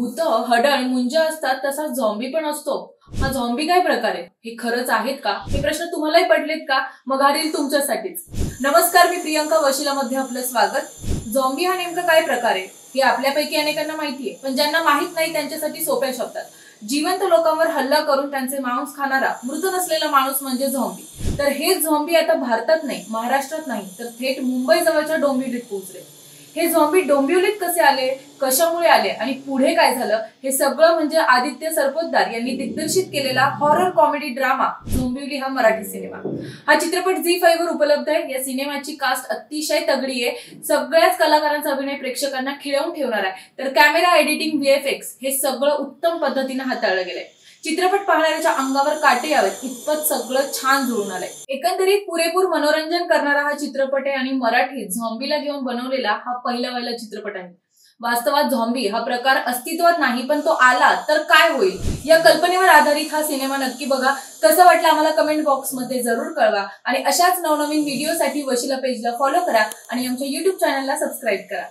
भूत, हडण, मुंज असतात तसा झॉम्बी पण असतो। हा झॉम्बी काय प्रकार आहे? हे खरंच आहेत का? हे प्रश्न तुम्हालाही पडलेत का? मग हा रील तुमच्यासाठीच। नमस्कार, मी प्रियंका वशिलामध्ये आपलं स्वागत। झॉम्बी हा नेमका काय प्रकार आहे हे आपल्यापैकी अनेकांना माहिती आहे, पण ज्यांना माहित नाही त्यांच्यासाठी सोप्या शब्दात जिवंत लोकांवर हल्ला करून त्यांचे मांस खाणारा मृत नसलेला माणूस म्हणजे झॉम्बी। तर हे झॉम्बी आता भारतात नाही, महाराष्ट्रात नाही, तर थेट मुंबई जवळच्या डोंबिवलीत पोहोचले। हे झॉम्बी डोंबिवलीत कसे आले, कशामुळे आले आणि पुढे काय झालं, हे सगळं म्हणजे आदित्य सरपोतदार यांनी दिग्दर्शित केलेला हॉरर कॉमेडी ड्रामा डोंबिवली हा मराठी सिनेमा। हा चित्रपट झी5 वर उपलब्ध आहे। या सिनेमाची कास्ट अतिशय तगडी आहे। सगळ्याच कलाकारांचा अभिनय प्रेक्षकांना खिळवून ठेवणार आहे। तर कॅमेरा, एडिटिंग, VFX हे सगळं उत्तम पद्धतीने हाताळलं गेलंय। चित्रपट पाहणाऱ्याच्या अंगावर काटे यावेत इतपत सगळं छान जुळून आलंय। एकंदरीत पुरेपूर मनोरंजन करणारा हा चित्रपट आहे आणि मराठीत झॉम्बीला घेऊन बनवलेला हा पहिला चित्रपट आहे। वास्तवात झॉम्बी हा प्रकार अस्तित्वात नाही, पण तो आला तर काय होईल या कल्पनेवर आधारित हा सिनेमा नक्की बघा। कसं वाटलं आम्हाला कमेंट बॉक्स मध्ये जरूर कळवा आणि अशाच नवनवीन व्हिडिओसाठी वशिला पेजला फॉलो करा आणि आमच्या YouTube चॅनलला सबस्क्राईब करा।